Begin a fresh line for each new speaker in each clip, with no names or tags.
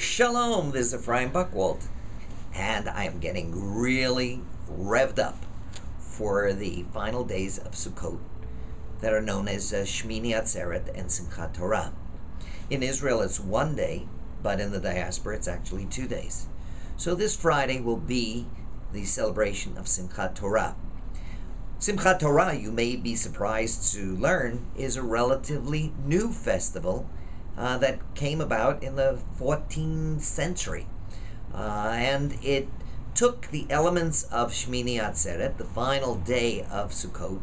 Shalom, this is Ephraim Buchwald, and I am getting really revved up for the final days of Sukkot that are known as Shemini Atzeret and Simchat Torah. In Israel, it's one day, but in the diaspora, it's actually 2 days. So this Friday will be the celebration of Simchat Torah. Simchat Torah, you may be surprised to learn, is a relatively new festival that came about in the 14th century. And it took the elements of Shemini Atzeret, the final day of Sukkot,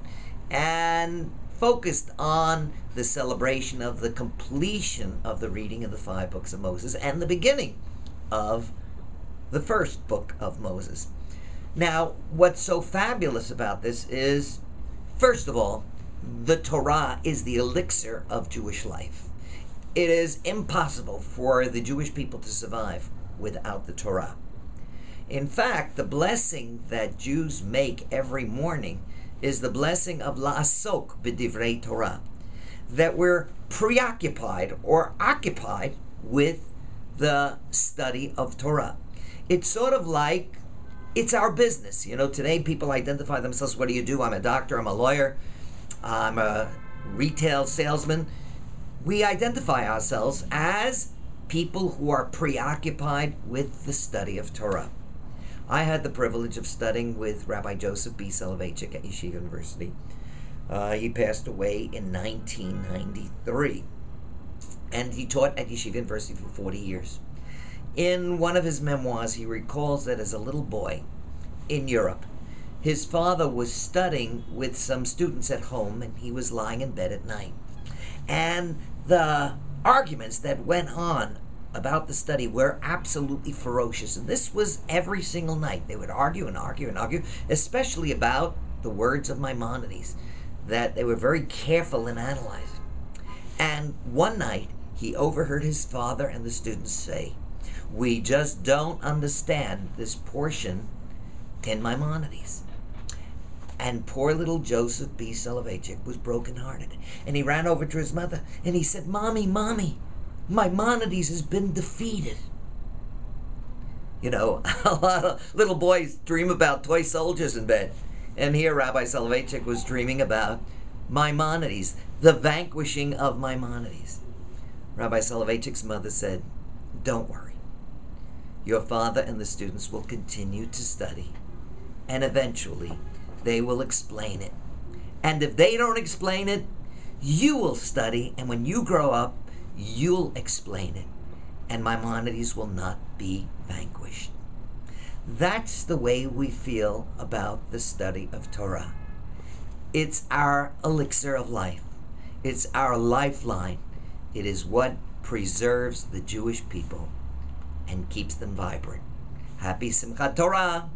and focused on the celebration of the completion of the reading of the 5 books of Moses and the beginning of the first book of Moses. Now, what's so fabulous about this is, first of all, the Torah is the elixir of Jewish life. It is impossible for the Jewish people to survive without the Torah. In fact, the blessing that Jews make every morning is the blessing of la'asok b'divrei Torah, that we're preoccupied or occupied with the study of Torah. It's sort of like it's our business. You know, today people identify themselves, what do you do? I'm a doctor, I'm a lawyer, I'm a retail salesman. We identify ourselves as people who are preoccupied with the study of Torah. I had the privilege of studying with Rabbi Joseph B Soloveitchik at Yeshiva University. He passed away in 1993. And he taught at Yeshiva University for 40 years. In one of his memoirs, he recalls that as a little boy in Europe, his father was studying with some students at home, and he was lying in bed at night. And the arguments that went on about the study were absolutely ferocious. And this was every single night. They would argue and argue and argue, especially about the words of Maimonides, that they were very careful in analyzing. And one night, he overheard his father and the students say, "We just don't understand this portion in Maimonides." And poor little Joseph B. Soloveitchik was brokenhearted. And he ran over to his mother and he said, Mommy, Maimonides has been defeated." You know, a lot of little boys dream about toy soldiers in bed. And here Rabbi Soloveitchik was dreaming about Maimonides, the vanquishing of Maimonides. Rabbi Soloveitchik's mother said, "Don't worry. Your father and the students will continue to study, and eventually they will explain it. And if they don't explain it, you will study, and when you grow up, you'll explain it, and Maimonides will not be vanquished." That's the way we feel about the study of Torah. It's our elixir of life. It's our lifeline. It is what preserves the Jewish people and keeps them vibrant. Happy Simchat Torah!